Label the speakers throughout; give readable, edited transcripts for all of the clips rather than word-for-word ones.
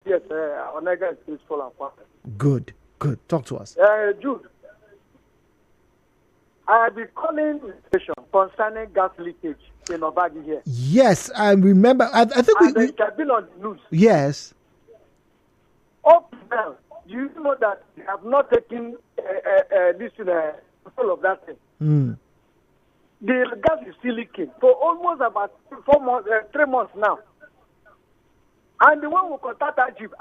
Speaker 1: Yes, Onega is peaceful and quiet.
Speaker 2: Good. Talk to us.
Speaker 1: Jude, I have been calling the station concerning gas leakage in Obagi here.
Speaker 2: Yes, I remember. I think
Speaker 1: it has been on the news.
Speaker 2: Yes.
Speaker 1: Up now, you know that they have not taken control of that thing. The gas is still leaking for almost about 3 months now. And the one who contact Ajib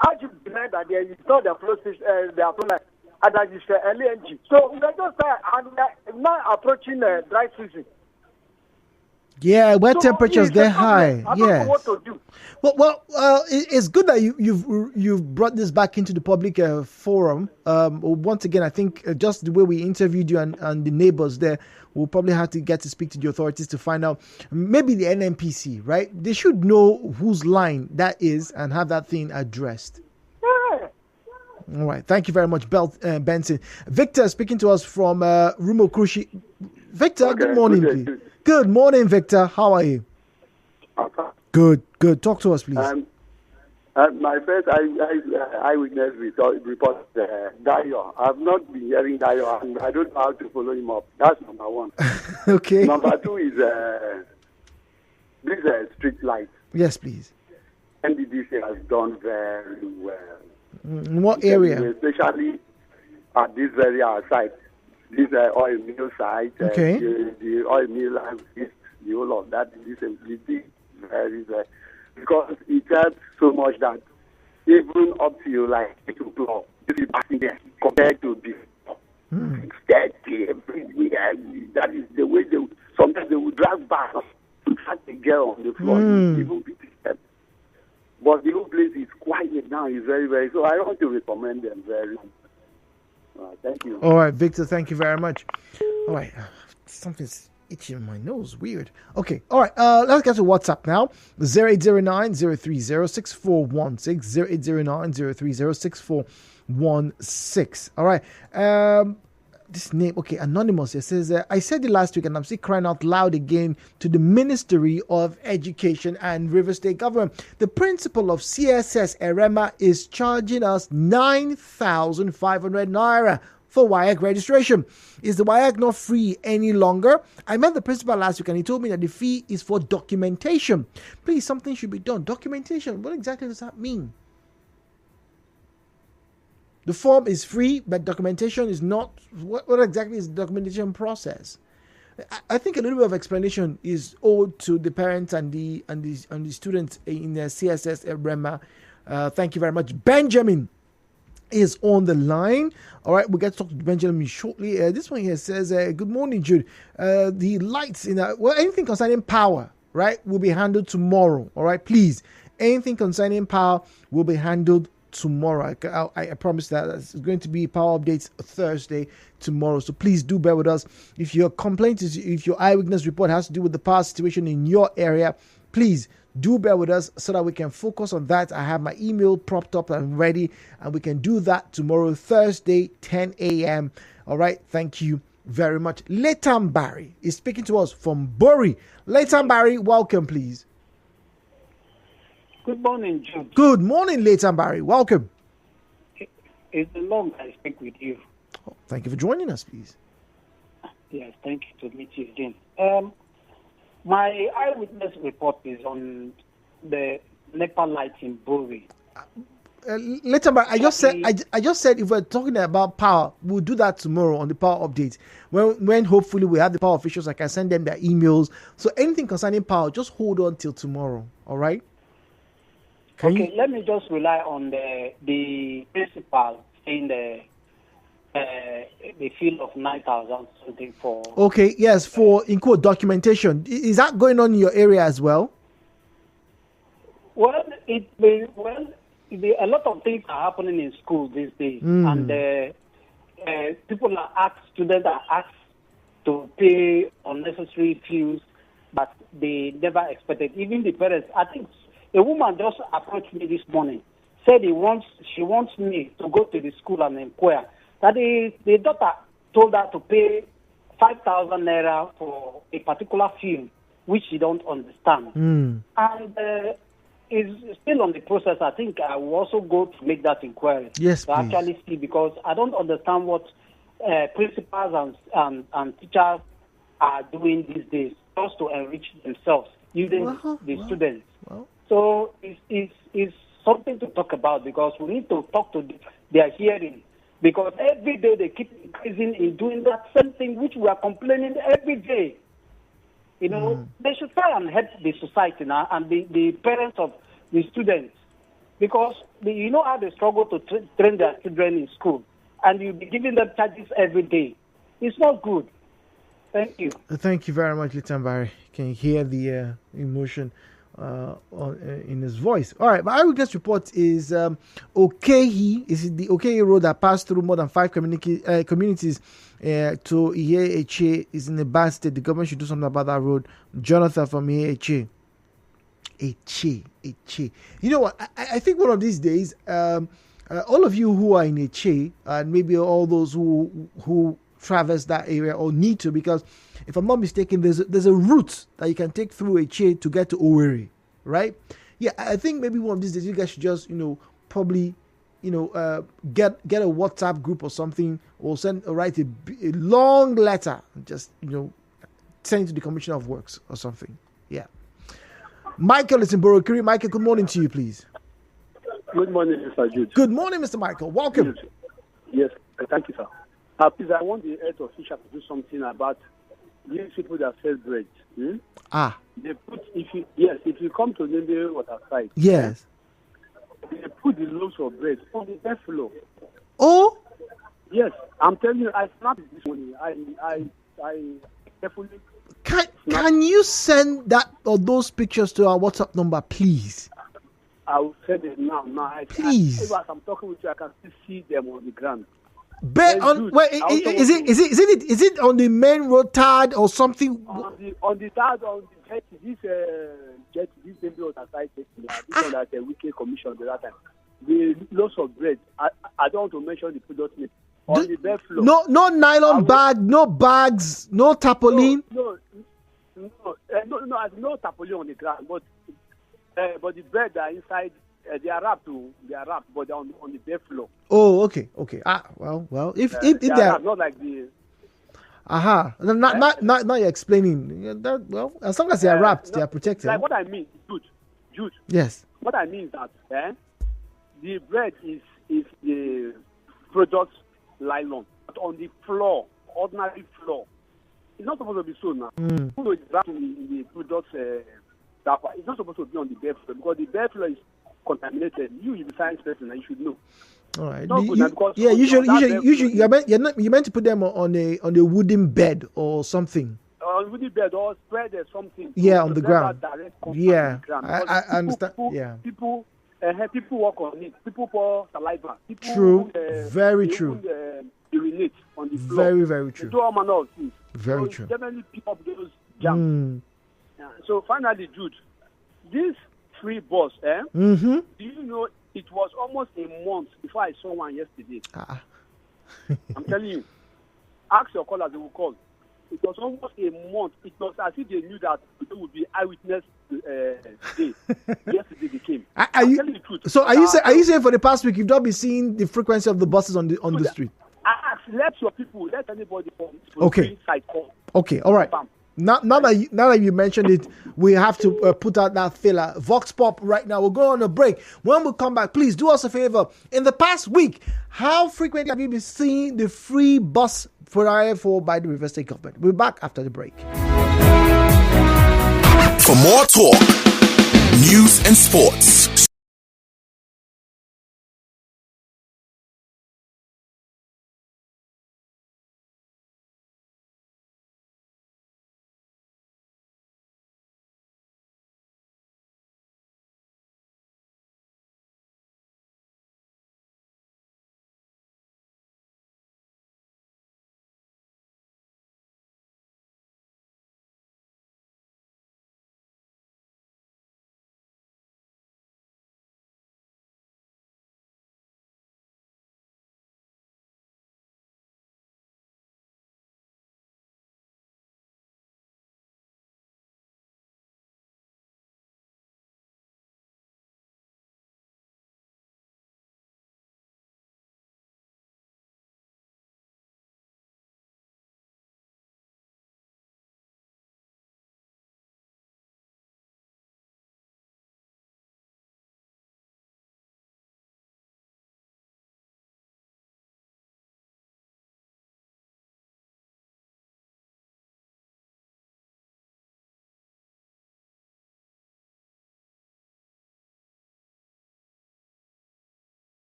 Speaker 1: denied that there is not the flow station, the flow line, and that is LNG. So we are just now approaching dry season.
Speaker 2: Yeah, where temperatures get high.
Speaker 1: I don't know what to do.
Speaker 2: Well, it's good that you've brought this back into the public forum. Once again, I think just the way we interviewed you and the neighbors there, we'll probably have to get to speak to the authorities to find out. Maybe the NNPC, right? They should know whose line that is and have that thing addressed.
Speaker 1: Yeah.
Speaker 2: All right. Thank you very much, Benson. Victor speaking to us from Rumo Krushi. Victor,
Speaker 3: okay,
Speaker 2: good morning, please. Good morning, Victor. How are you?
Speaker 3: Okay.
Speaker 2: Good. Talk to us, please.
Speaker 3: My first eyewitness report, Dayo. I've not been hearing Dayo, and I don't know how to follow him up. That's number one.
Speaker 2: Okay.
Speaker 3: Number two is this street lights.
Speaker 2: Yes, please.
Speaker 3: NDDC has done very well.
Speaker 2: In what area?
Speaker 3: Especially at this very site. This oil mill site,
Speaker 2: okay.
Speaker 3: The oil mill and the whole of that is very, because it helps so much that even up to like 8 o'clock, this is passing there compared to before. Everywhere. That is the way sometimes they would drag back to track the girl on the floor. Even but the whole place is quiet now. It's very, very. So I want to recommend them very much. Thank you.
Speaker 2: All right, Victor, thank you very much. All right, something's itching in my nose. Weird. Okay, all right, let's get to WhatsApp now. 0809-030-6416, 0809-030-6416. All right, this name, okay, Anonymous, it says, I said it last week and I'm still crying out loud again to the Ministry of Education and River State Government. The principal of CSS Erema is charging us 9,500 naira for WAEC registration. Is the WAEC not free any longer? I met the principal last week and he told me that the fee is for documentation. Please, something should be done. Documentation, what exactly does that mean? The form is free, but documentation is not. What exactly is the documentation process? I think a little bit of explanation is owed to the parents and the students in the CSS Erema. Thank you very much. Benjamin is on the line. All right, we'll get to talk to Benjamin shortly. This one here says, good morning, Jude. The lights anything concerning power, right, will be handled tomorrow. All right, please. Anything concerning power will be handled tomorrow. I promise that it's going to be power updates Thursday tomorrow, so please do bear with us. If your complaint is, if your eyewitness report has to do with the power situation in your area, please do bear with us so that we can focus on that. I have my email propped up and ready, and we can do that tomorrow, Thursday, 10 a.m. All right, thank you very much. Letam Barry is speaking to us from Bury. Letam Barry, welcome, please.
Speaker 4: Good morning, Jude.
Speaker 2: Good morning, Letam Barry. Welcome.
Speaker 4: It's a long I speak with you.
Speaker 2: Oh, thank you for joining us, please.
Speaker 4: Yes, thank you to meet you again. My eyewitness report is on the NEPA lights in Bury.
Speaker 2: Letam Barry, I just said if we're talking about power, we'll do that tomorrow on the power update. When hopefully we have the power officials, I can send them their emails. So anything concerning power, just hold on till tomorrow. All right.
Speaker 4: Let me just rely on the principal saying the fee of 9,000 something for.
Speaker 2: Okay, yes, for in quote documentation. Is that going on in your area as well?
Speaker 4: Well, a lot of things are happening in schools these days, and students are asked to pay unnecessary fees, but they never expected. Even the parents, I think. A woman just approached me this morning, said she wants me to go to the school and inquire. That the daughter told her to pay 5,000 naira for a particular film, which she don't understand. And it's still on the process. I think I will also go to make that inquiry.
Speaker 2: Yes,
Speaker 4: to
Speaker 2: please.
Speaker 4: actually see, because I don't understand what principals and teachers are doing these days just to enrich themselves using the students. So it's something to talk about, because we need to talk to their hearing, because every day they keep increasing in doing that same thing which we are complaining every day. They should try and help the society now and the parents of the students, because you know how they struggle to train their children in school, and you'll be giving them charges every day. It's not good. Thank you.
Speaker 2: Thank you very much, Lieutenant Barry. Can you hear the emotion in his voice? All right, my eyewitness report is Okehi. Is the Okehi road that passed through more than 5 communities to Ihe is in a bad state. The government should do something about that road. Jonathan from Ihe. Eche. You know what? I think one of these days, all of you who are in Eche, and maybe all those who traverse that area or need to, because if I'm not mistaken, there's a route that you can take through Eche to get to Owerri, right? Yeah, I think maybe one of these days you guys should just probably get a WhatsApp group or something, or write a long letter, just send it to the Commissioner of Works or something. Yeah. Michael is in Borokiri. Michael, good morning to you, please.
Speaker 5: Good morning, Mr. Jude.
Speaker 2: Good morning, Mr. Michael. Welcome.
Speaker 5: Yes, thank you, sir. Please, I want the health official to do something about these people that sell bread. They put if you come to Nende Waterside.
Speaker 2: Yes.
Speaker 5: They put the loaves of bread on the bed floor.
Speaker 2: Oh.
Speaker 5: Yes, I'm telling you, I snapped this morning. I carefully.
Speaker 2: Can you send that or those pictures to our WhatsApp number, please?
Speaker 5: I will send it now.
Speaker 2: Please.
Speaker 5: As I'm talking with you, I can still see them on the ground.
Speaker 2: Is it on the main road tard or something?
Speaker 5: On the tard, on the jet, this baby was aside this one that the Wiki Commission the last time. The loaves of bread. I don't want to mention the product name. On the bed floor.
Speaker 2: No nylon bag, no bags, no tarpaulin.
Speaker 5: No, no tarpaulin on the ground, but the bread are inside. They are wrapped, but they're on the bed floor.
Speaker 2: Oh, okay. Well, if they are
Speaker 5: not like the.
Speaker 2: Now you're explaining. As long as they are wrapped, they are protected.
Speaker 5: Like what I mean, Jude.
Speaker 2: Yes.
Speaker 5: What I mean is that the bread is the product nylon, but on the floor, ordinary floor. It's not supposed to be so now. Even though it's wrapped in the products wrapper, it's not supposed to be on the bed floor, because the bed floor is contaminated. You the science person, and you should know.
Speaker 2: All right.
Speaker 5: Usually,
Speaker 2: you're meant to put them on a wooden bed or something.
Speaker 5: On wooden bed or spread or something.
Speaker 2: Yeah, on the ground. Yeah, I understand.
Speaker 5: People walk on it. People pour saliva.
Speaker 2: True. Very true.
Speaker 5: Urinate on the floor.
Speaker 2: Very, very true.
Speaker 5: They do all manner of things.
Speaker 2: Very true.
Speaker 5: Definitely pick up those jams. So finally, Jude, this free bus, do you know it was almost a month before I saw one yesterday? I'm telling you. Ask your callers, they will call. It was almost a month. It was as if they knew that it would be eyewitness day. Yesterday they came. I'm telling you the truth.
Speaker 2: So are you saying for the past week you've not been seeing the frequency of the buses on the street?
Speaker 5: Let your people, let anybody from
Speaker 2: okay.
Speaker 5: Inside call.
Speaker 2: Okay, all right. Now that you mentioned it, we have to put out that filler. Vox Pop right now. We'll go on a break. When we come back, please do us a favor. In the past week, how frequently have you been seeing the free bus provided for by the River State government? We'll be back after the break.
Speaker 6: For more talk, news and sports,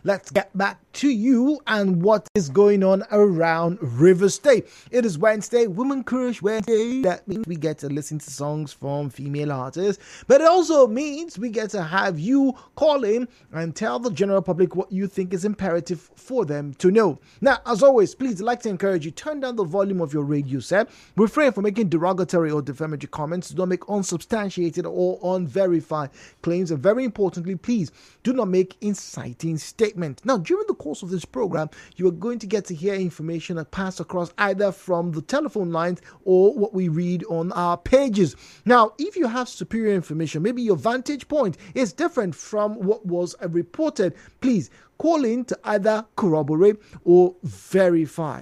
Speaker 2: let's get back to you and what is going on around River State. It is Wednesday, Women Crush Wednesday. That means we get to listen to songs from female artists, but it also means we get to have you call in and tell the general public what you think is imperative for them to know. Now, as always, please, I'd like to encourage you, turn down the volume of your radio set. Refrain from making derogatory or defamatory comments. Don't make unsubstantiated or unverified claims. And very importantly, please do not make inciting statements. Now, during the course of this program, you are going to get to hear information that passed across either from the telephone lines or what we read on our pages. Now, if you have superior information, maybe your vantage point is different from what was reported, please call in to either corroborate or verify,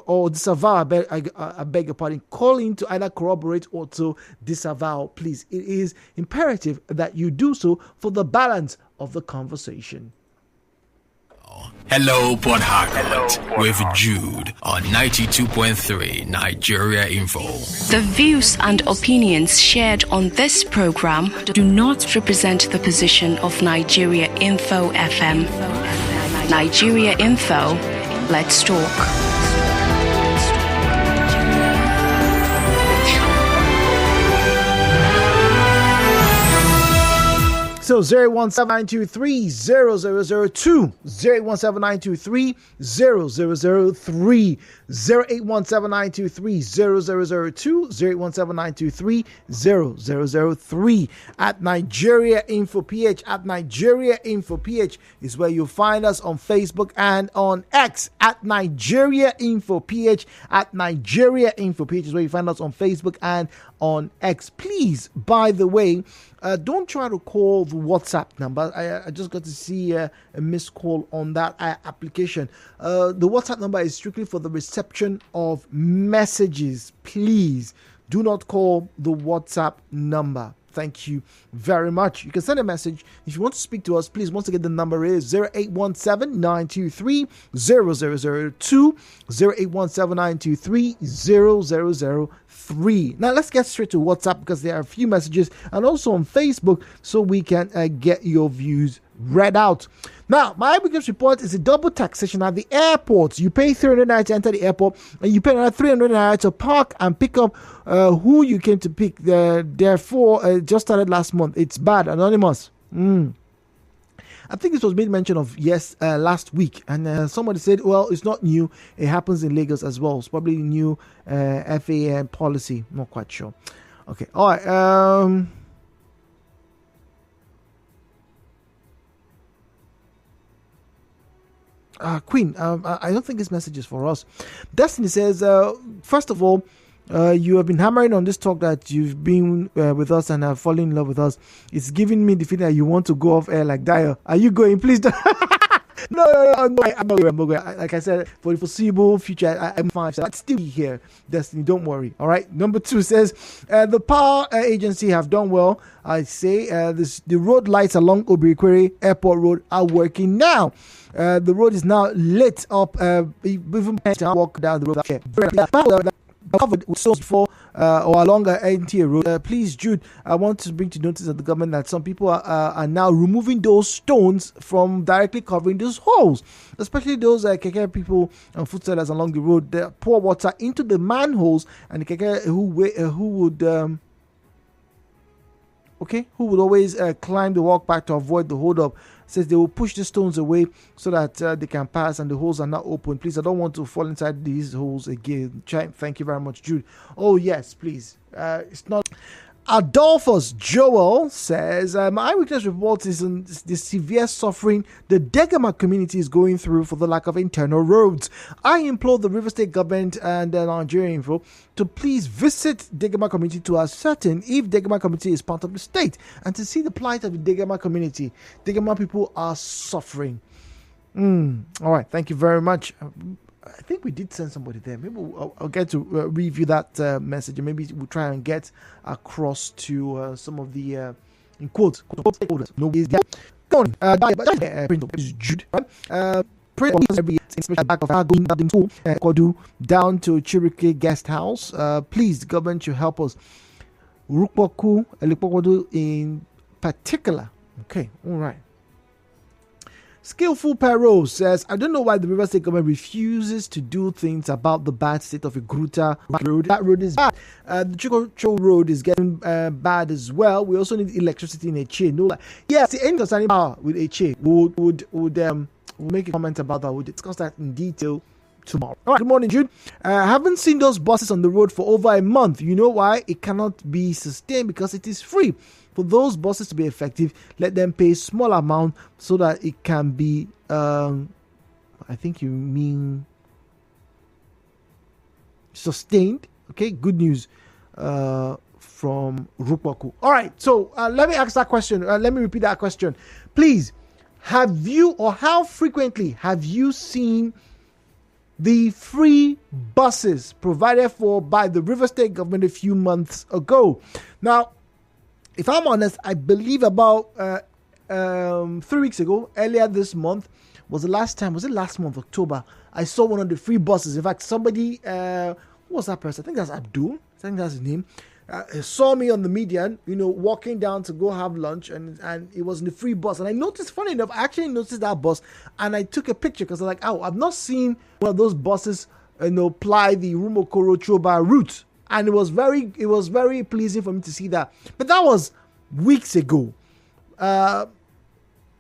Speaker 2: or disavow. I beg your pardon. Call in to either corroborate or to disavow, please. It is imperative that you do so for the balance of the conversation.
Speaker 6: Hello, Port Harcourt, with Jude on 92.3 Nigeria Info.
Speaker 7: The views and opinions shared on this program do not represent the position of Nigeria Info FM. Nigeria Info, let's talk.
Speaker 2: So 017-923-0002, 017-923-0003, 0817923-0002, 0817923-0003. At Nigeria Info PH, at Nigeria Info PH is where you'll find us on Facebook and on X. At Nigeria Info PH, at Nigeria Info PH is where you find us on Facebook and on X. Please, by the way, don't try to call the WhatsApp number. I just got to see a missed call on that application. The WhatsApp number is strictly for the reception of messages. Please do not call the WhatsApp number. Thank you very much. You can send a message. If you want to speak to us, please, once again, the number is 0817-923-0002, 0817-923-0003. Now, let's get straight to WhatsApp because there are a few messages, and also on Facebook so we can get your views read out. Now, my eyewitness report is a double taxation at the airport. You pay 300 naira to enter the airport, and you pay another 300 naira to park and pick up who you came to pick. Therefore, just started last month. It's bad. Anonymous. I think this was made mention of last week, and somebody said, well, it's not new. It happens in Lagos as well. It's probably new FAA policy. Not quite sure. Okay. All right. Queen, I don't think this message is for us. Destiny says, first of all, you have been hammering on this talk that you've been with us and have fallen in love with us. It's giving me the feeling that you want to go off air like Dyer. Are you going? Please don't. No, I'm not going. Like I said, for the foreseeable future, I'm fine. So I'd still be here, Destiny. Don't worry. All right. Number 2 says, the power agency have done well. I say the road lights along Obirikwere Airport Road are working now. The road is now lit up. Even walk down the road. Covered with stones before or along a NTA road. Please, Jude, I want to bring to notice of the government that some people are now removing those stones from directly covering those holes, especially those keke people and food sellers along the road. They pour water into the manholes, and the keke who would always climb the walk back to avoid the hold up, says they will push the stones away so that they can pass and the holes are not open. Please, I don't want to fall inside these holes again. Thank you very much, Jude. Oh, yes, please. It's not... Adolphus Joel says, my eyewitness report is on the severe suffering the Degama community is going through for the lack of internal roads. I implore the River State government and Nigeria Info to please visit Degama community to ascertain if Degama community is part of the state and to see the plight of the Degama community. Degama people are suffering. All right, thank you very much. I think we did send somebody there. Maybe I'll get to review that message, and maybe we'll try and get across to some of the in quotes stakeholders. Nobody's there. Go on. Is Jude. Pray every especially back of going to Kodu down to Chirike Guest House. Please, the government should help us. Rukpoku, Elipokodu in particular. Okay, all right. Skillful Perro says, I don't know why the River State government refuses to do things about the bad state of Igruta Road. That road is bad. The Chikocho Road is getting bad as well. We also need electricity in Eche. No, yes, the end concerning power with Eche would make a comment about that. We'll discuss that in detail tomorrow. All right, good morning, Jude. Haven't seen those buses on the road for over a month. You know why? It cannot be sustained because it is free. For those buses to be effective, let them pay a small amount so that it can be, I think you mean sustained. Okay, good news from Rukwaku. All right, so let me ask that question. Let me repeat that question. Please, have you or how frequently have you seen the free buses provided for by the River State government a few months ago? Now, if I'm honest, I believe about 3 weeks ago, earlier this month, was it last month, October, I saw one of the free buses. In fact, somebody, who was that person? I think that's Abdul. I think that's his name. Saw me on the median, walking down to go have lunch, and it was in the free bus. And I noticed, funny enough, I actually noticed that bus, and I took a picture because I was like, oh, I've not seen one of those buses, ply the Rumokoro Choba route. And it was very pleasing for me to see that. But that was weeks ago.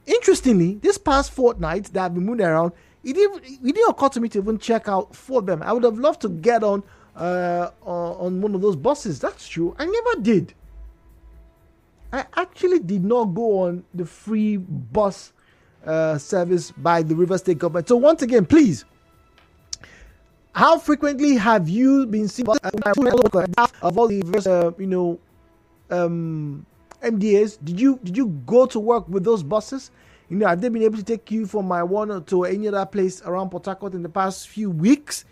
Speaker 2: Interestingly, this past fortnight that I've been moving around, it didn't occur to me to even check out for them. I would have loved to get on one of those buses. That's true. I never did. I actually did not go on the free bus service by the River State government. So once again, please, how frequently have you been seeing of all the MDAs? Did you go to work with those buses? Have they been able to take you from my one to any other place around Port Harcourt in the past few weeks?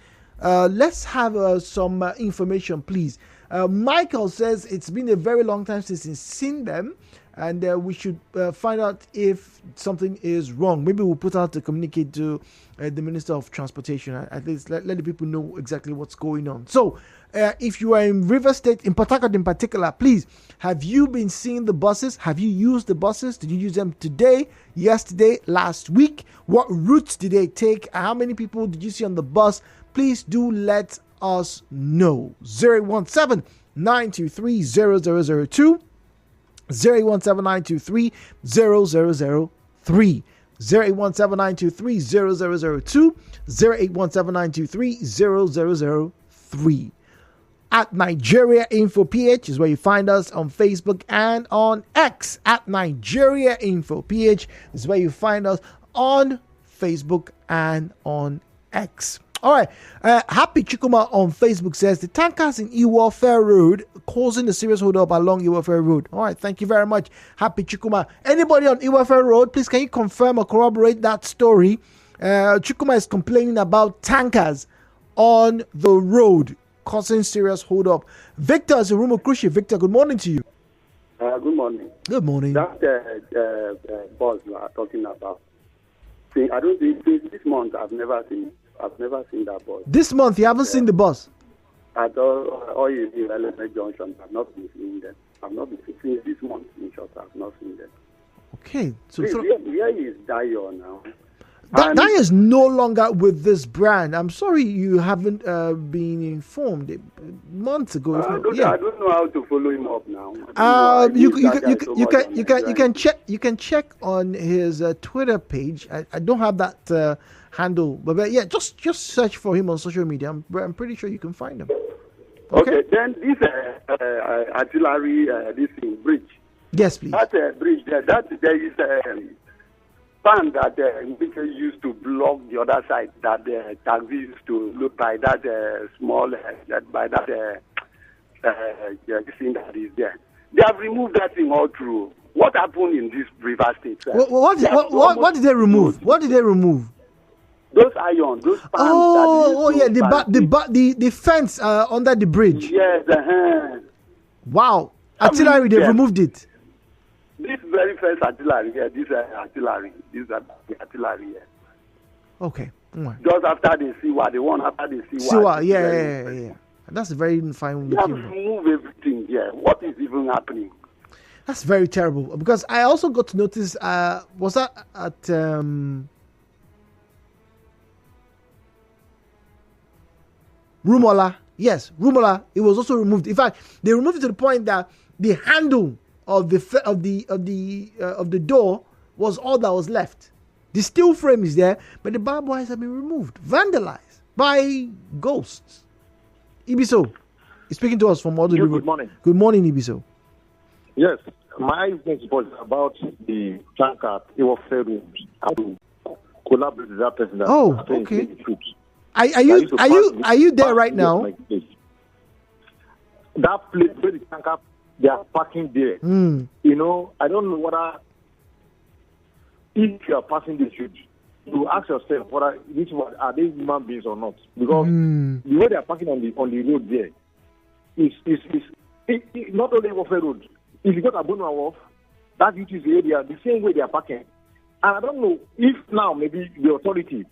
Speaker 2: Let's have some information, please. Michael says it's been a very long time since he's seen them, and we should find out if something is wrong. Maybe we'll put out to communicate to the Minister of Transportation. At least let the people know exactly what's going on. So, if you are in River State, in Port Harcourt in particular, please, have you been seeing the buses? Have you used the buses? Did you use them today, yesterday, last week? What routes did they take? How many people did you see on the bus? Please do let us know. 017-923-0002. 017-923-0003. 08179230002, 08179230003. At Nigeria Info PH is where you find us on Facebook and on X. At Nigeria Info PH is where you find us on Facebook and on X. All right. Happy Chikuma on Facebook says the tankers in E-Warfare Road causing a serious hold up along E-Warfare Road. All right. Thank you very much. Happy Chikuma. Anybody on E-Warfare Road, please can you confirm or corroborate that story? Chikuma is complaining about tankers on the road causing serious hold up. Victor is in Rumo Krushi. Victor, good morning to you.
Speaker 3: Good morning.
Speaker 2: Good morning.
Speaker 3: That boss you are talking about. See, I don't think this month I've never seen that bus.
Speaker 2: This month you haven't seen the bus?
Speaker 3: At all you see Elephant Junction, I've not been seeing them. I've not been seeing this month in short. I've not seen them.
Speaker 2: Okay, so
Speaker 3: where is Dio now?
Speaker 2: Dio is no longer with this brand. I'm sorry you haven't been informed. Months ago.
Speaker 3: I don't know how to follow him up now.
Speaker 2: You can check on his Twitter page. I don't have that handle, but yeah, just search for him on social media. I'm pretty sure you can find him.
Speaker 3: Okay, then this artillery this thing, bridge.
Speaker 2: Yes, please.
Speaker 3: That bridge there is span that which used to block the other side that the taxi used to look by that small by that thing that is there. They have removed that thing all through. What happened in this River State?
Speaker 2: What did they remove? What did they remove?
Speaker 3: Those iron, those spans.
Speaker 2: The fence under the bridge.
Speaker 3: Yes.
Speaker 2: Wow, artillery, they removed it.
Speaker 3: This very first artillery here, this artillery here.
Speaker 2: Okay. Mm.
Speaker 3: Just after the Siwa, the one after the Siwa.
Speaker 2: Siwa, yeah. That's a very fine looking.
Speaker 3: You have to remove everything here. What is even happening?
Speaker 2: That's very terrible. Because I also got to notice, was that at Rumola? Yes, Rumola. It was also removed. In fact, they removed it to the point that the handle of the door was all that was left. The steel frame is there, but the barbed wires have been removed, vandalized by ghosts. Ibiso is speaking to us from Odu.
Speaker 8: Good morning.
Speaker 2: Good morning, Ibiso.
Speaker 8: Yes, my message was about the tanker. It was failed. How to collaborate with that person.
Speaker 2: Okay. Are you there right now?
Speaker 8: That place where the tanker, they are parking there. You know, I don't know whether if you are passing the street, you ask yourself whether which one are they human beings or not, because the way they are parking on the road there is not only Warfare Road. If you go to Abunwa Wharf, that which is the area, the same way they are parking. And I don't know if now maybe the authority,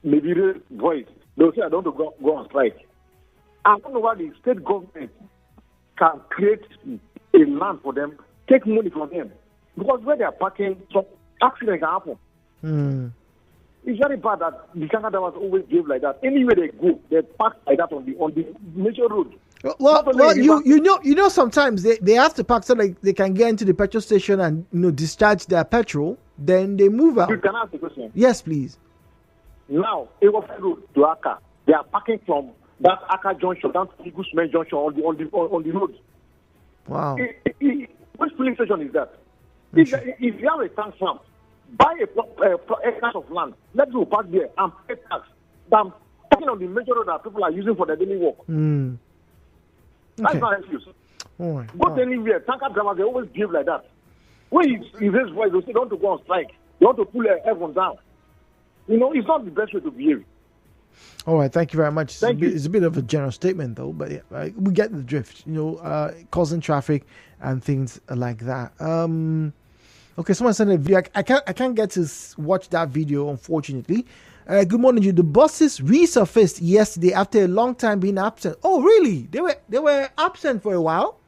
Speaker 8: maybe the voice, they'll say I don't want to go on strike. I don't know why the state government can create a land for them, take money from them, because where they are parking, some accident can happen. It's very bad that the Canada was always give like that. Anywhere they go, they park like that on the major road.
Speaker 2: Well, you know, sometimes they have to park so they can get into the petrol station and discharge their petrol. Then they move out.
Speaker 8: You can ask the question.
Speaker 2: Yes, please.
Speaker 8: Now, Ewofe Road to Aka, they are parking from that Aka junction down to Igusman junction on the road.
Speaker 2: Wow.
Speaker 8: Which filling station is that? If you have a tank farm, buy a acres of land, let people park there and pay tax. I'm talking on the major road that people are using for their daily work. That's not an excuse. But anywhere, tanker drivers, they always give like that. When you raise voice, they say, don't go on strike. You want to pull everyone down. You know, it's not the best way to behave.
Speaker 2: All right, thank you very much. It's a bit of a general statement, though, but yeah, we get the drift, causing traffic and things like that. Okay, someone sent a video. I can't get to watch that video, unfortunately. Good morning, you. The buses resurfaced yesterday after a long time being absent. Oh, really? They were absent for a while.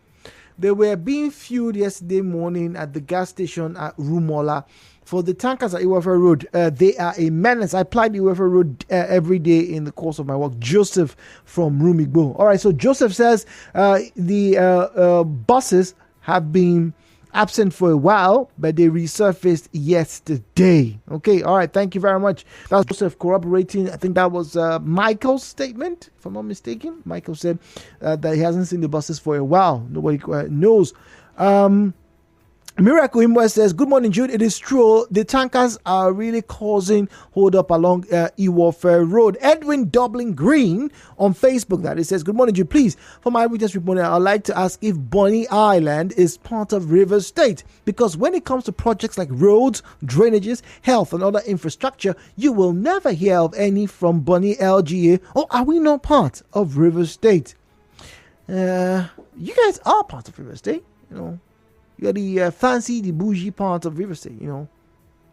Speaker 2: They were being fueled yesterday morning at the gas station at Rumola for the tankers at Iwefe Road. They are a menace. I ply the Iwefe Road every day in the course of my work. Joseph from Rumigbo. All right, so Joseph says the buses have been absent for a while, but they resurfaced yesterday. Okay, all right, thank you very much. That was Joseph corroborating. I think that was Michael's statement, if I'm not mistaken. Michael said that he hasn't seen the buses for a while. Nobody knows. Miracle Imwe says, good morning, Jude. It is true. The tankers are really causing hold up along Iwefe Road. Edwin Dublin Green on Facebook, that it says, good morning, Jude. Please, for my witness report, I'd like to ask if Bonny Island is part of Rivers State. Because when it comes to projects like roads, drainages, health, and other infrastructure, you will never hear of any from Bonny LGA. Or are we not part of Rivers State? You guys are part of Rivers State, You're the fancy, the bougie part of River State,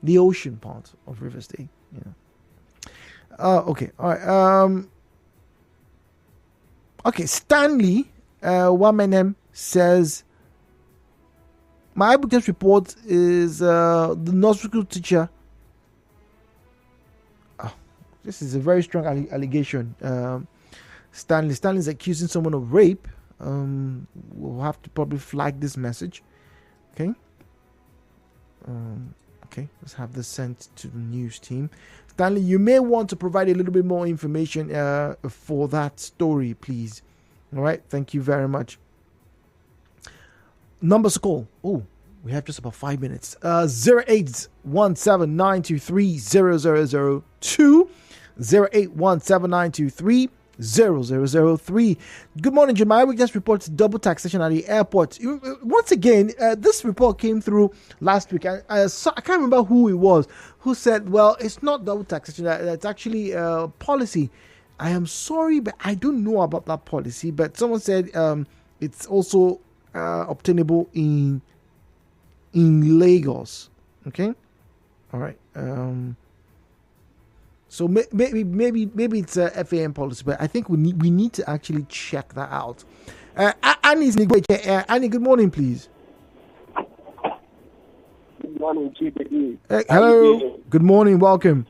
Speaker 2: the ocean part of River State. Okay, all right. Okay, Stanley Wamenem says, my eyewitness report is the nursery school teacher. This is a very strong allegation. Stanley's accusing someone of rape. We'll have to probably flag this message. Okay. Okay, let's have this sent to the news team. Stanley, you may want to provide a little bit more information for that story, please. All right, thank you very much. Numbers to call. Oh, we have just about 5 minutes. 0817-923-0002. 0817-923-0003. 0003. Good morning, Jeremiah. We just reported double taxation at the airport. Once again, this report came through last week. I can't remember who it was who said, well, it's not double taxation. It's actually a policy. I am sorry, but I don't know about that policy. But someone said it's also obtainable in Lagos. Okay? All right. So maybe it's a FAM policy, but I think we need to actually check that out. Annie's Annie, good morning, please.
Speaker 9: morning, Chief.
Speaker 2: Hello. Good morning. Welcome.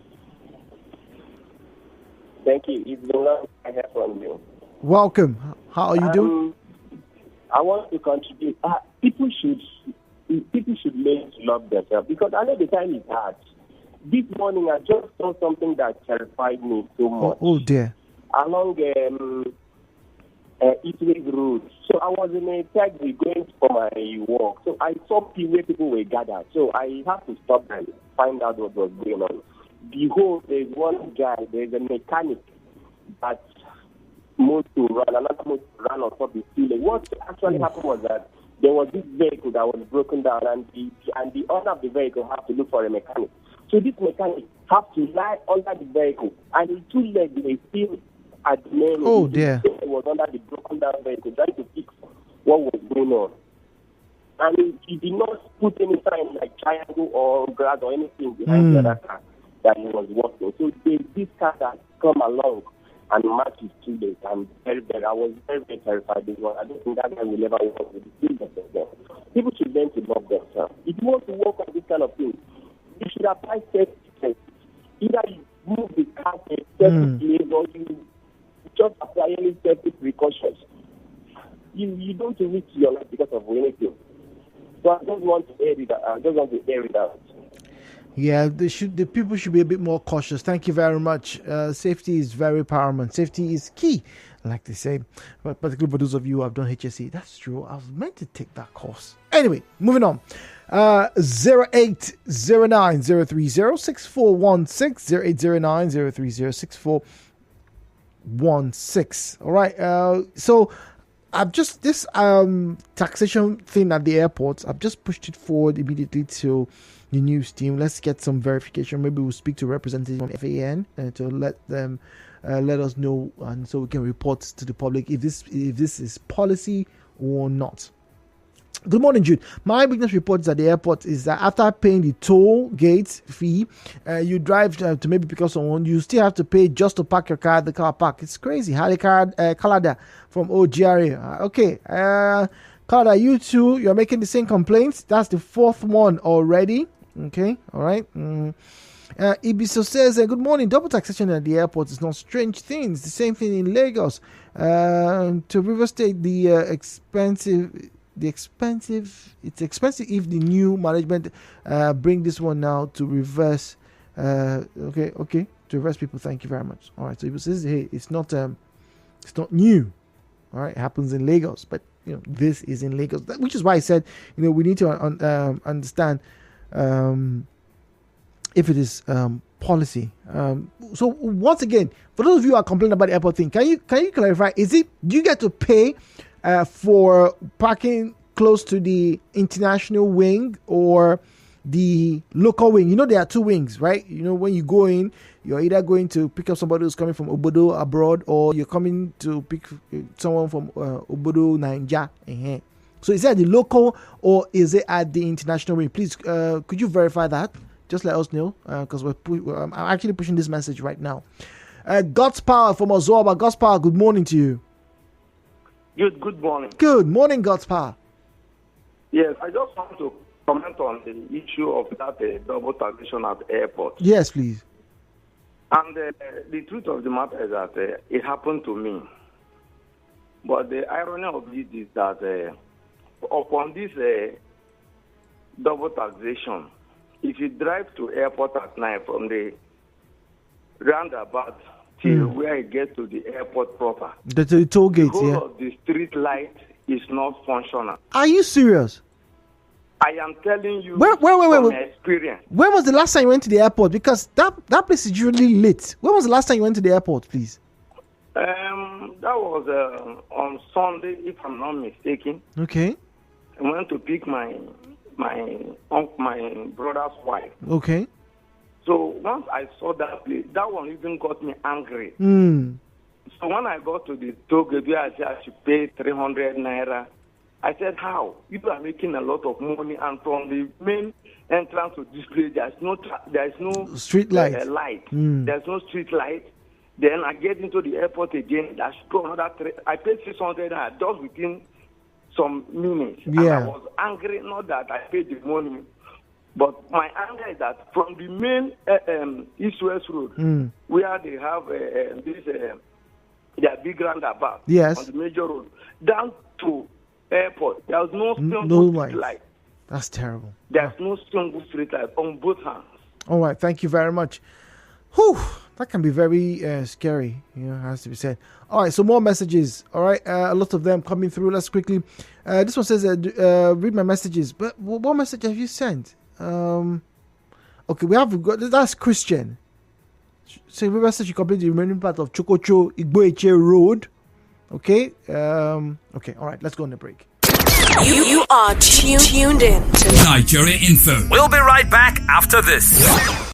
Speaker 9: Thank you. It's been long I hear from you.
Speaker 2: Welcome. How are you doing?
Speaker 9: I want to contribute. People should learn to love themselves because I know the time is hard. This morning I just saw something that terrified me so much.
Speaker 2: Oh dear.
Speaker 9: Along Eastway Road. So I was in a taxi going for my walk. So I saw where people were gathered. So I had to stop and find out what was going on. Behold, there's one guy, there's a mechanic that moved to run, another moved to run on top of the ceiling. What actually happened was that there was this vehicle that was broken down, and the owner of the vehicle had to look for a mechanic. So this mechanic had to lie under the vehicle, and his two legs were still at the main.
Speaker 2: Oh dear!
Speaker 9: He was under the broken down vehicle, trying to fix what was going on. And he did not put any sign like triangle or grass or anything behind the other car that he was walking. So this car that come along and matched his two legs. I was very, very terrified because I don't think that guy will ever walk with the two legs. People should learn to love themselves. If you want to work on this kind of thing, you should apply safety. Either you move the car to a safety place or you just apply any safety precautions. You don't risk your life because of anything. So I just want to air it out.
Speaker 2: Yeah, the people should be a bit more cautious. Thank you very much. Safety is very paramount. Safety is key, like they say. But particularly for those of you who have done HSC, that's true. I was meant to take that course. Anyway, moving on. 0809 030 6416 0809 030 6416. All right. So I've just this taxation thing at the airport. I've just pushed it forward immediately to the news team. Let's get some verification. Maybe we'll speak to representatives from FAN to let them let us know, and so we can report to the public if this is policy or not. Good morning, Jude. My business report at the airport is that after paying the toll gate fee, you drive to maybe pick up someone, you still have to pay just to park your car at the car park. It's crazy. Kalada from OGRA. Okay. Kalada, you too, you're making the same complaints. That's the fourth one already. Okay. All right. Ibiso says, good morning. Double taxation at the airport is not strange things. The same thing in Lagos. To River State, it's expensive if the new management bring this one now to reverse. Okay, to reverse people. Thank you very much. All right. So Ibiso says, hey, it's not new. All right, it happens in Lagos, but this is in Lagos, which is why I said we need to understand if it is policy. So once again, for those of you who are complaining about the airport thing, can you clarify? Do you get to pay for parking close to the international wing or the local wing? There are two wings, right? When you go in, you're either going to pick up somebody who's coming from Obodo abroad, or you're coming to pick someone from Obodo Naija. So is it at the local or is it at the international wing? Please, could you verify that? Just let us know, because I'm actually pushing this message right now. God's Power from Ozoba. God's Power, good morning to you.
Speaker 10: Good morning.
Speaker 2: Good morning, God's Power.
Speaker 10: Yes, I just want to comment on the issue of that double taxation at the airport.
Speaker 2: Yes, please.
Speaker 10: And the truth of the matter is that it happened to me. But the irony of it is that upon this double taxation, if you drive to airport at night from the roundabout till where you get to the airport proper,
Speaker 2: the toll gate,
Speaker 10: the whole of the street light is not functional.
Speaker 2: Are you serious?
Speaker 10: I am telling you
Speaker 2: wait.
Speaker 10: from experience.
Speaker 2: When was the last time you went to the airport? Because that place is usually lit. When was the last time you went to the airport, please?
Speaker 10: That was on Sunday, if I'm not mistaken.
Speaker 2: Okay.
Speaker 10: I went to pick my brother's wife.
Speaker 2: Okay.
Speaker 10: So once I saw that place, that one even got me angry. So when I got to the toll gate where I said I should pay 300 naira, I said, how? People are making a lot of money, and from the main entrance to this place, there's no
Speaker 2: street light.
Speaker 10: There's no street light. Then I get into the airport again. I should go another I paid 600 just within some minutes.
Speaker 2: Yeah.
Speaker 10: And I was angry, not that I paid the money But my anger is that from the main East-West Road, where they have their big roundabout on the major road, down to airport, there's no single street light.
Speaker 2: That's terrible.
Speaker 10: There's no single street light on both hands.
Speaker 2: All right, thank you very much. Whew, that can be very scary, has to be said. All right, so more messages. All right, a lot of them coming through. Let's quickly. This one says, read my messages. But what message have you sent? Okay, that's Christian. So we message you complete the remaining part of Chokocho Igboeche Road. Okay. Okay. All right. Let's go on the break.
Speaker 11: You are tuned in to
Speaker 6: Nigeria Info.
Speaker 12: We'll be right back after this.